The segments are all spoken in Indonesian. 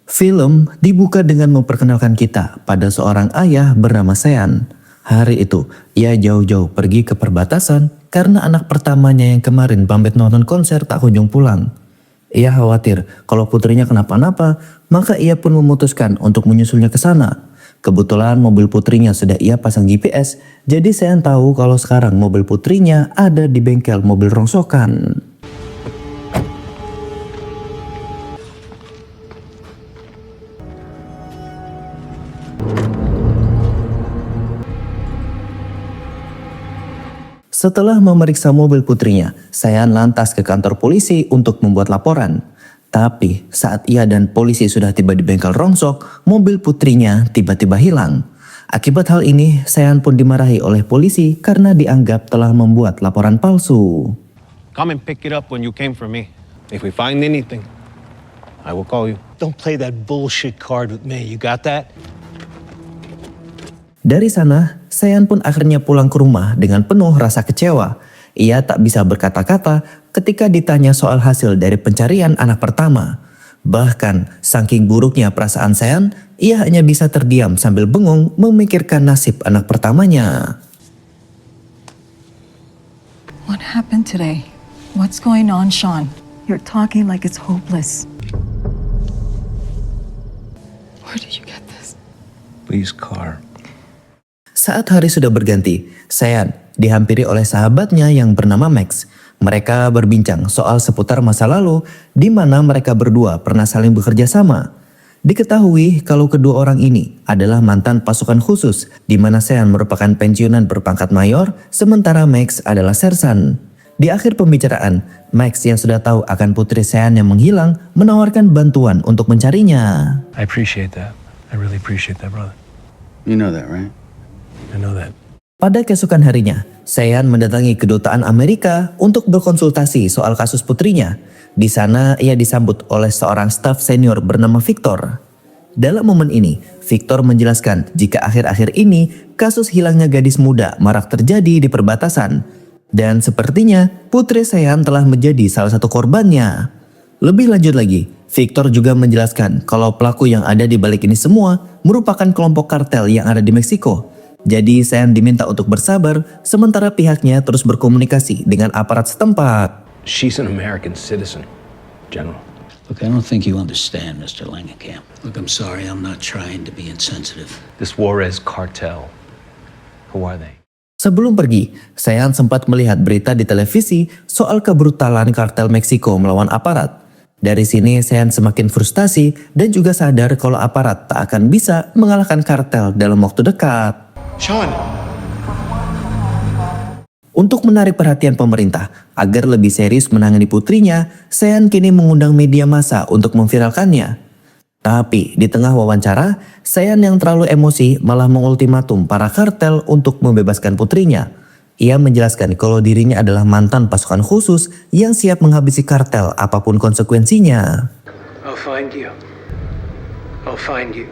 Film dibuka dengan memperkenalkan kita pada seorang ayah bernama Sean. Hari itu, ia jauh-jauh pergi ke perbatasan karena anak pertamanya yang kemarin pamit nonton konser tak kunjung pulang. Ia khawatir kalau putrinya kenapa-napa, maka ia pun memutuskan untuk menyusulnya ke sana. Kebetulan mobil putrinya sudah ia pasang GPS, jadi Sean tahu kalau sekarang mobil putrinya ada di bengkel mobil rongsokan. Setelah memeriksa mobil putrinya, Sean lantas ke kantor polisi untuk membuat laporan. Tapi saat ia dan polisi sudah tiba di bengkel rongsok, mobil putrinya tiba-tiba hilang. Akibat hal ini, Sean pun dimarahi oleh polisi karena dianggap telah membuat laporan palsu. Come and pick it up when you came for me. If we find anything, I will call you. Don't play that bullshit card with me. You got that? Dari sana, Sean pun akhirnya pulang ke rumah dengan penuh rasa kecewa. Ia tak bisa berkata-kata ketika ditanya soal hasil dari pencarian anak pertama. Bahkan, saking buruknya perasaan Sean, ia hanya bisa terdiam sambil bengong memikirkan nasib anak pertamanya. What happened today? What's going on, Sean? You're talking like it's hopeless. Where did you get this? Please, car. Saat hari sudah berganti, Sean dihampiri oleh sahabatnya yang bernama Max. Mereka berbincang soal seputar masa lalu di mana mereka berdua pernah saling bekerja sama. Diketahui kalau kedua orang ini adalah mantan pasukan khusus di mana Sean merupakan pensiunan berpangkat mayor sementara Max adalah sersan. Di akhir pembicaraan, Max yang sudah tahu akan putri Sean yang menghilang menawarkan bantuan untuk mencarinya. I appreciate that. I really appreciate that, brother. You know that, right? I know that. Pada keesokan harinya, Sean mendatangi kedutaan Amerika untuk berkonsultasi soal kasus putrinya. Di sana ia disambut oleh seorang staf senior bernama Victor. Dalam momen ini, Victor menjelaskan jika akhir-akhir ini kasus hilangnya gadis muda marak terjadi di perbatasan. Dan sepertinya putri Sean telah menjadi salah satu korbannya. Lebih lanjut lagi, Victor juga menjelaskan kalau pelaku yang ada di balik ini semua merupakan kelompok kartel yang ada di Meksiko. Jadi Sean diminta untuk bersabar sementara pihaknya terus berkomunikasi dengan aparat setempat. She's an American citizen, General. Look, I don't think you understand, Mr. Langenkamp. Look, I'm sorry, I'm not trying to be insensitive. This Juarez cartel. Who are they? Sebelum pergi, Sean sempat melihat berita di televisi soal kebrutalan kartel Meksiko melawan aparat. Dari sini Sean semakin frustasi dan juga sadar kalau aparat tak akan bisa mengalahkan kartel dalam waktu dekat. Sean! Untuk menarik perhatian pemerintah agar lebih serius menangani putrinya, Sean kini mengundang media massa untuk memviralkannya. Tapi di tengah wawancara, Sean yang terlalu emosi malah mengultimatum para kartel untuk membebaskan putrinya. Ia menjelaskan kalau dirinya adalah mantan pasukan khusus yang siap menghabisi kartel apapun konsekuensinya. I'll find you. I'll find you.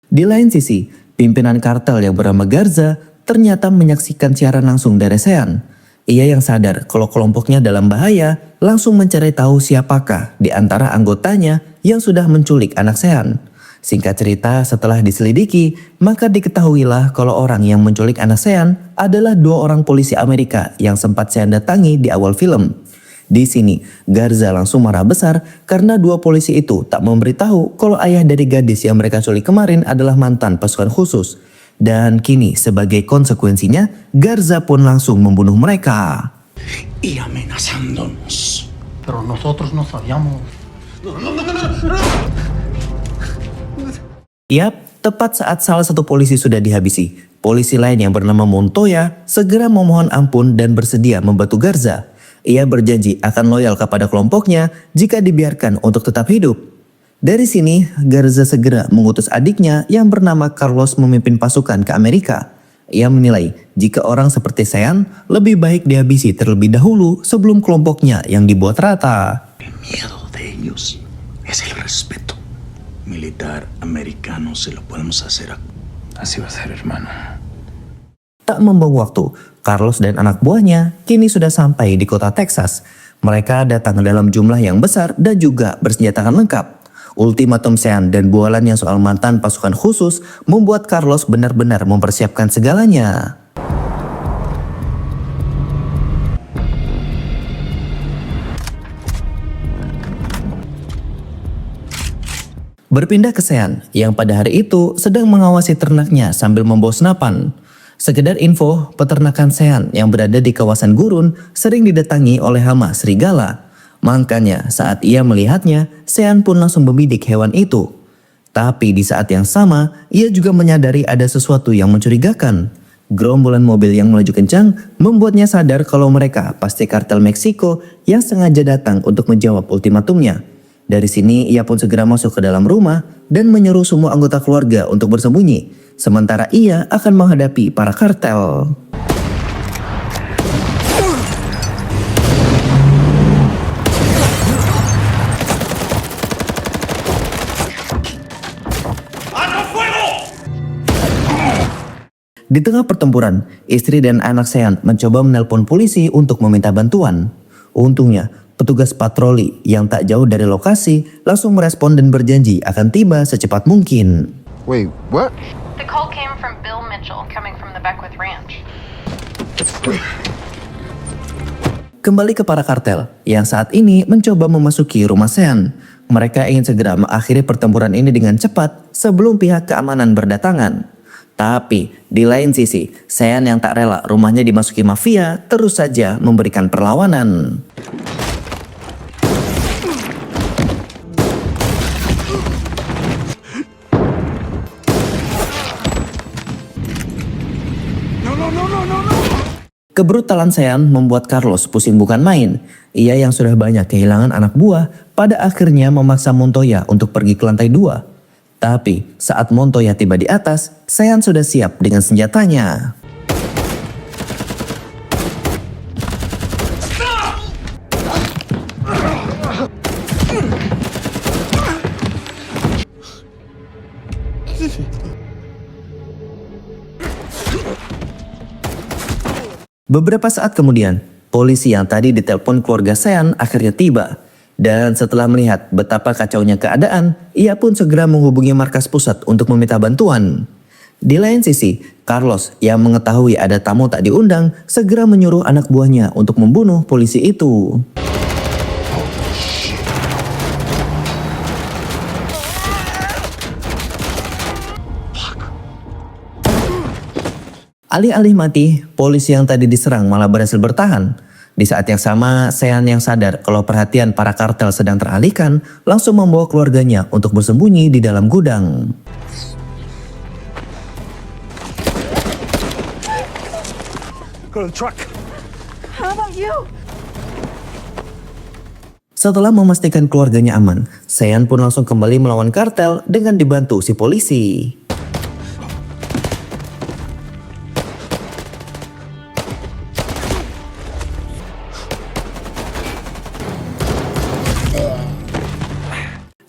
Di lain sisi, pimpinan kartel yang bernama Garza ternyata menyaksikan siaran langsung dari Sean. Ia yang sadar kalau kelompoknya dalam bahaya langsung mencari tahu siapakah di antara anggotanya yang sudah menculik anak Sean. Singkat cerita, setelah diselidiki, maka diketahuilah kalau orang yang menculik anak Sean adalah dua orang polisi Amerika yang sempat Sean datangi di awal film. Di sini, Garza langsung marah besar karena dua polisi itu tak memberitahu kalau ayah dari gadis yang mereka culik kemarin adalah mantan pasukan khusus. Dan kini sebagai konsekuensinya, Garza pun langsung membunuh mereka. Y amenazándonos. Pero nosotros no sabíamos. Yap, tepat saat salah satu polisi sudah dihabisi, polisi lain yang bernama Montoya segera memohon ampun dan bersedia membantu Garza. Ia berjanji akan loyal kepada kelompoknya jika dibiarkan untuk tetap hidup. Dari sini, Garza segera mengutus adiknya yang bernama Carlos memimpin pasukan ke Amerika. Ia menilai jika orang seperti Sean lebih baik dihabisi terlebih dahulu sebelum kelompoknya yang dibuat rata. El miedo de ellos es el respeto militar americano, se lo podemos hacer. Así va a ser, hermano. Tak membuang waktu, Carlos dan anak buahnya kini sudah sampai di kota Texas. Mereka datang dalam jumlah yang besar dan juga bersenjatakan lengkap. Ultimatum Sean dan bualannya soal mantan pasukan khusus membuat Carlos benar-benar mempersiapkan segalanya. Berpindah ke Sean yang pada hari itu sedang mengawasi ternaknya sambil membawa senapan. Sekedar info, peternakan Sean yang berada di kawasan gurun sering didatangi oleh hama serigala. Makanya saat ia melihatnya, Sean pun langsung membidik hewan itu. Tapi di saat yang sama, ia juga menyadari ada sesuatu yang mencurigakan. Gerombolan mobil yang melaju kencang membuatnya sadar kalau mereka pasti kartel Meksiko yang sengaja datang untuk menjawab ultimatumnya. Dari sini ia pun segera masuk ke dalam rumah dan menyeru semua anggota keluarga untuk bersembunyi. Sementara ia akan menghadapi para kartel. Di tengah pertempuran, istri dan anak Sean mencoba menelpon polisi untuk meminta bantuan. Untungnya, petugas patroli yang tak jauh dari lokasi langsung merespon dan berjanji akan tiba secepat mungkin. Wait, what? The call came from Bill Mitchell coming from the Beckwith Ranch. Kembali ke para kartel yang saat ini mencoba memasuki rumah Sean. Mereka ingin segera mengakhiri pertempuran ini dengan cepat sebelum pihak keamanan berdatangan. Tapi di lain sisi, Sean yang tak rela rumahnya dimasuki mafia terus saja memberikan perlawanan. Kebrutalan Sean membuat Carlos pusing bukan main. Ia yang sudah banyak kehilangan anak buah pada akhirnya memaksa Montoya untuk pergi ke lantai 2. Tapi saat Montoya tiba di atas, Sean sudah siap dengan senjatanya. Beberapa saat kemudian, polisi yang tadi ditelepon keluarga Sean akhirnya tiba. Dan setelah melihat betapa kacaunya keadaan, ia pun segera menghubungi markas pusat untuk meminta bantuan. Di lain sisi, Carlos yang mengetahui ada tamu tak diundang segera menyuruh anak buahnya untuk membunuh polisi itu. Alih-alih mati, polisi yang tadi diserang malah berhasil bertahan. Di saat yang sama, Sean yang sadar kalau perhatian para kartel sedang teralihkan, langsung membawa keluarganya untuk bersembunyi di dalam gudang. Go to the truck. How about you? Setelah memastikan keluarganya aman, Sean pun langsung kembali melawan kartel dengan dibantu si polisi.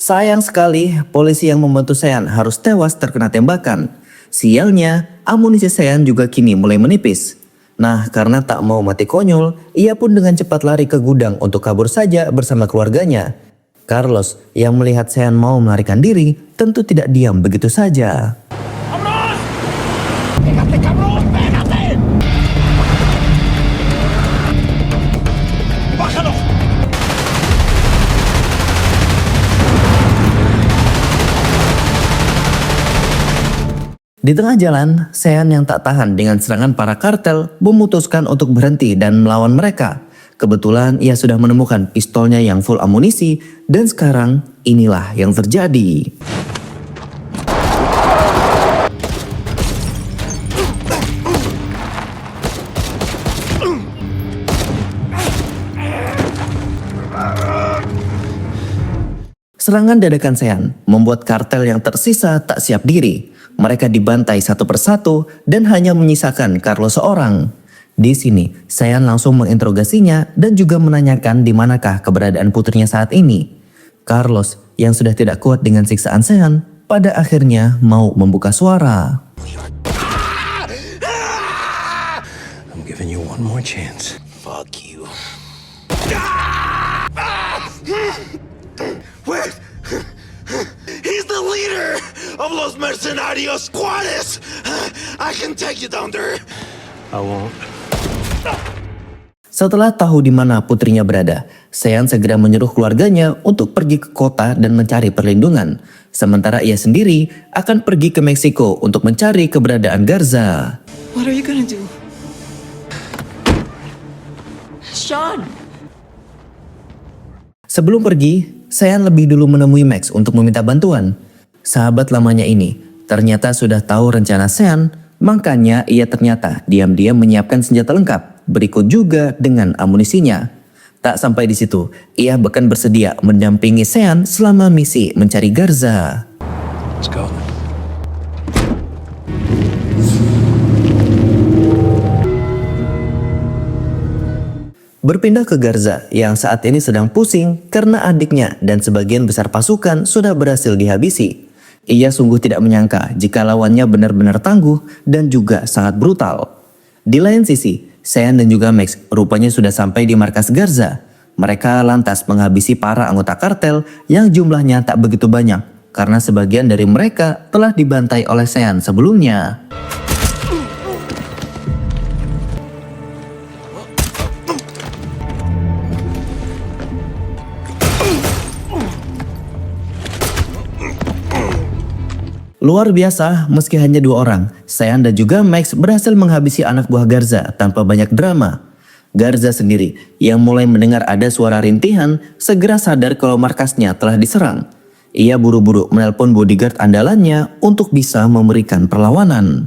Sayang sekali, polisi yang membantu Sean harus tewas terkena tembakan. Sialnya, amunisi Sean juga kini mulai menipis. Nah, karena tak mau mati konyol, ia pun dengan cepat lari ke gudang untuk kabur saja bersama keluarganya. Carlos yang melihat Sean mau melarikan diri, tentu tidak diam begitu saja. Di tengah jalan, Sean yang tak tahan dengan serangan para kartel memutuskan untuk berhenti dan melawan mereka. Kebetulan ia sudah menemukan pistolnya yang full amunisi dan sekarang inilah yang terjadi. Serangan dadakan Sean membuat kartel yang tersisa tak siap diri. Mereka dibantai satu persatu dan hanya menyisakan Carlos seorang. Di sini, Sean langsung menginterogasinya dan juga menanyakan di manakah keberadaan putrinya saat ini. Carlos yang sudah tidak kuat dengan siksaan Sean, pada akhirnya mau membuka suara. I'm giving you one more chance. Fuck you. of los mercenarios Juarez. I can take you down there. I won't. Setelah tahu di mana putrinya berada, Sean segera menyuruh keluarganya untuk pergi ke kota dan mencari perlindungan. Sementara ia sendiri akan pergi ke Meksiko untuk mencari keberadaan Garza. What are you gonna do? Sean! Sebelum pergi, Sean lebih dulu menemui Max untuk meminta bantuan. Sahabat lamanya ini ternyata sudah tahu rencana Sean, makanya ia ternyata diam-diam menyiapkan senjata lengkap. Berikut juga dengan amunisinya. Tak sampai di situ, ia bahkan bersedia mendampingi Sean selama misi mencari Garza. Let's go. Berpindah ke Garza yang saat ini sedang pusing karena adiknya dan sebagian besar pasukan sudah berhasil dihabisi. Ia sungguh tidak menyangka jika lawannya benar-benar tangguh dan juga sangat brutal. Di lain sisi, Sean dan juga Max rupanya sudah sampai di markas Garza. Mereka lantas menghabisi para anggota kartel yang jumlahnya tak begitu banyak karena sebagian dari mereka telah dibantai oleh Sean sebelumnya. Luar biasa, meski hanya 2 orang, Sean dan juga Max berhasil menghabisi anak buah Garza tanpa banyak drama. Garza sendiri, yang mulai mendengar ada suara rintihan, segera sadar kalau markasnya telah diserang. Ia buru-buru menelpon bodyguard andalannya untuk bisa memberikan perlawanan.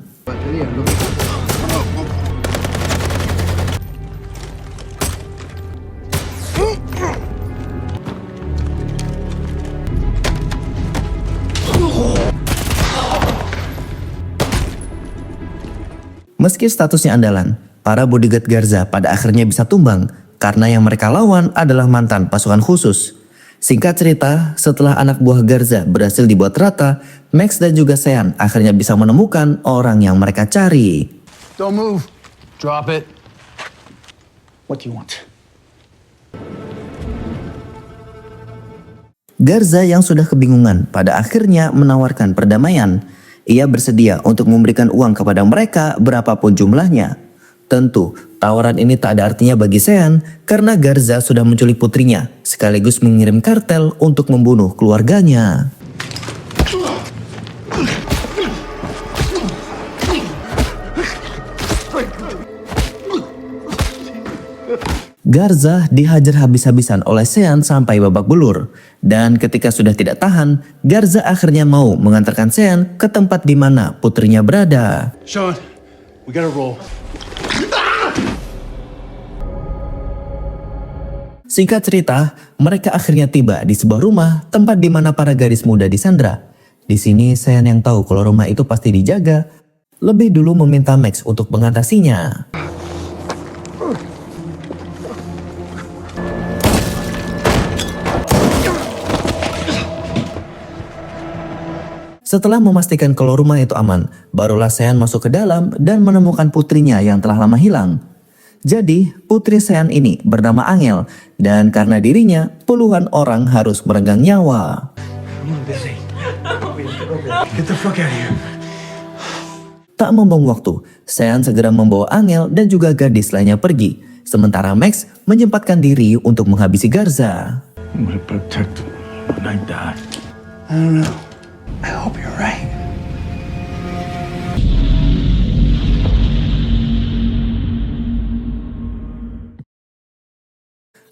Meski statusnya andalan, para bodyguard Garza pada akhirnya bisa tumbang karena yang mereka lawan adalah mantan pasukan khusus. Singkat cerita, setelah anak buah Garza berhasil dibuat rata, Max dan juga Sean akhirnya bisa menemukan orang yang mereka cari. Don't move. Drop it. What do you want? Garza yang sudah kebingungan pada akhirnya menawarkan perdamaian. Ia bersedia untuk memberikan uang kepada mereka berapapun jumlahnya. Tentu, tawaran ini tak ada artinya bagi Sean karena Garza sudah menculik putrinya, sekaligus mengirim kartel untuk membunuh keluarganya. Garza dihajar habis-habisan oleh Sean sampai babak belur. Dan ketika sudah tidak tahan, Garza akhirnya mau mengantarkan Sean ke tempat di mana putrinya berada. Sean, we gotta roll. Singkat cerita, mereka akhirnya tiba di sebuah rumah tempat di mana para gadis muda disandra. Di sini Sean yang tahu kalau rumah itu pasti dijaga, lebih dulu meminta Max untuk mengatasinya. Setelah memastikan kalau rumah itu aman, barulah Sean masuk ke dalam dan menemukan putrinya yang telah lama hilang. Jadi, putri Sean ini bernama Angel, dan karena dirinya, puluhan orang harus merenggang nyawa. Get the fuck out of here. Tak membuang waktu, Sean segera membawa Angel dan juga gadis lainnya pergi, sementara Max menyempatkan diri untuk menghabisi Garza. I'm gonna protect him when I die. I don't know. I hope you're right.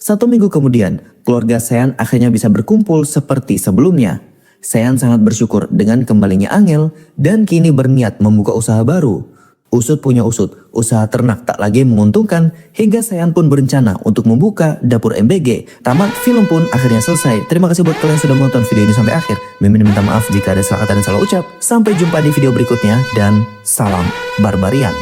Satu minggu kemudian, keluarga Sean akhirnya bisa berkumpul seperti sebelumnya. Sean sangat bersyukur dengan kembalinya Angel dan kini berniat membuka usaha baru. Usut punya usut, usaha ternak tak lagi menguntungkan hingga Sean pun berencana untuk membuka dapur MBG. Tamat, film pun akhirnya selesai. Terima kasih buat kalian yang sudah menonton video ini sampai akhir. Mimin minta maaf jika ada salah kata dan salah ucap. Sampai jumpa di video berikutnya dan salam barbarian.